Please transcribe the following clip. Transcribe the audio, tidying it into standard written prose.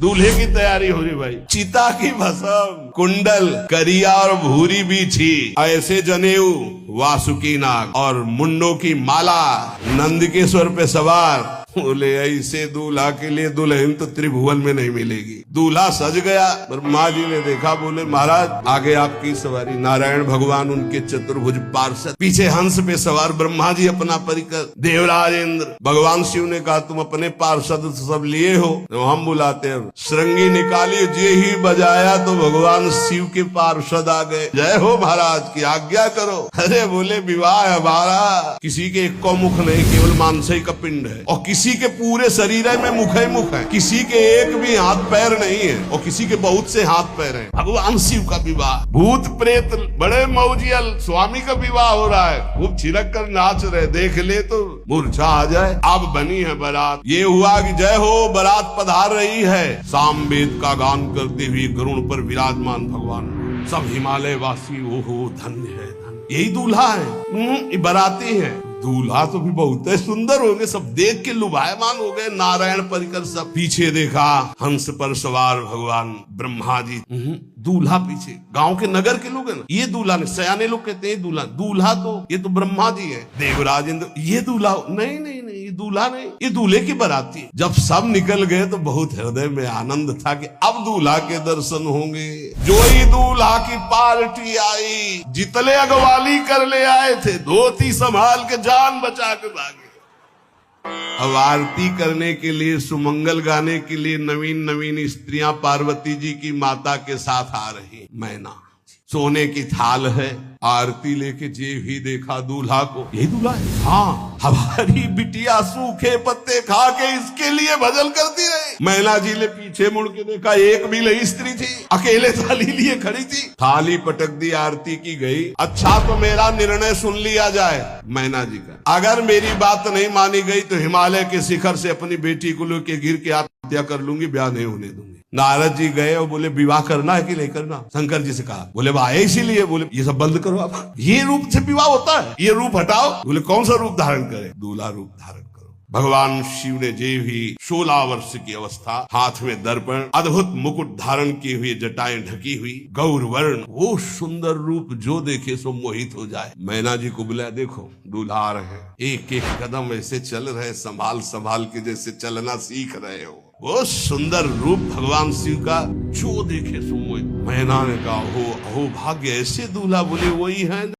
दूल्हे की तैयारी हो रही भाई। चिता की भस्म, कुंडल, करिया और भूरी बीछी, ऐसे जनेऊ, वासुकी नाग और मुंडों की माला, नंदकेश्वर पे सवार। बोले ऐसे दूल्हा के लिए दुल्हन तो त्रिभुवन में नहीं मिलेगी। दूल्हा सज गया, ब्रह्मा जी ने देखा, बोले महाराज आगे आपकी सवारी। नारायण भगवान उनके चतुर्भुज पार्षद, पीछे हंस पे सवार ब्रह्मा जी अपना परिकर, देवराज इंद्र। भगवान शिव ने कहा तुम अपने पार्षद सब लिए हो तो हम बुलाते हैं। श्रृंगी निकाली, जे ही बजाया तो भगवान शिव के पार्षद आ गए। जय हो महाराज की आज्ञा करो। अरे बोले विवाह हमारा किसी के एक को मुख नहीं, केवल मानसई का पिंड है, और किसी के पूरे शरीर में मुख ही मुख है, किसी के एक भी हाथ पैर नहीं है, और किसी के बहुत से हाथ पैर हैं। भगवान शिव का विवाह, भूत प्रेत बड़े मौजियल, स्वामी का विवाह हो रहा है, खूब छिलक कर नाच रहे, देख ले तो मूर्छा आ जाए। अब बनी है बारात, ये हुआ कि जय हो बारात पधार रही है। सामवेद का गान करते हुए गरुड़ पर विराजमान भगवान, सब हिमालय वासी ओहो धन्य है, यही दूल्हा है, बाराती है। दूल्हा तो भी बहुत है सुंदर होंगे, सब देख के लुभायमान हो गए। नारायण परिकर सब, पीछे देखा हंस पर सवार भगवान ब्रह्मा जी, दूल्हा पीछे। गांव के नगर के लोग है ना, ये दूल्हा नहीं, सयाने लोग कहते हैं दूल्हा, दूल्हा तो ये तो ब्रह्मा जी है। देवराज इंद्र, ये दूल्हा नहीं नहीं नहीं, ये दूल्हा नहीं, ये दूल्हे की बाराती है। जब सब निकल गए तो बहुत हृदय में आनंद था कि अब दूल्हा के दर्शन होंगे। जो ही दूल्हा की पार्टी आई, जितने अगवाली कर ले आए थे, धोती संभाल के जान बचा के भागे। अब आरती करने के लिए, सुमंगल गाने के लिए नवीन नवीन स्त्रियां पार्वती जी की माता के साथ आ रही। मैना सोने की थाल है, आरती लेके जे भी देखा दूल्हा को, यही दूल्हा है। हाँ, हमारी बिटिया सूखे पत्ते खा के इसके लिए भजन करती रही। मैना जी ने पीछे मुड़ के देखा, एक भी नहीं स्त्री थी, अकेले थाली लिए खड़ी थी। थाली पटक दी, आरती की गई। अच्छा तो मेरा निर्णय सुन लिया जाए मैना जी का, अगर मेरी बात नहीं मानी गई तो हिमालय के शिखर से अपनी बेटी को लेके गिर के आत्महत्या कर लूंगी, ब्याह नहीं होने दूंगी। नारद जी गए और बोले विवाह करना है कि नहीं करना। शंकर जी से कहा, बोले आए इसीलिए। बोले ये सब बंद करो, आप ये रूप से विवाह होता है, ये रूप हटाओ। बोले कौन सा रूप धारण करे? दूल्हा रूप धारण करो। भगवान शिव ने जे भी 16 वर्ष की अवस्था, हाथ में दर्पण, अद्भुत मुकुट धारण किए हुए, जटाएं ढकी हुई, गौर वर्ण, वो सुंदर रूप जो देखे सो मोहित हो जाए। मैना जी को बुलाया, देखो दूल्हा आ रहे हैं, एक एक कदम ऐसे चल रहे, संभाल संभाल के जैसे चलना सीख रहे हो। वो सुंदर रूप भगवान शिव का जो देखे सो मोहित। मैना ने कहा, अहो भाग्य, ऐसे दूल्हा। बोले वही है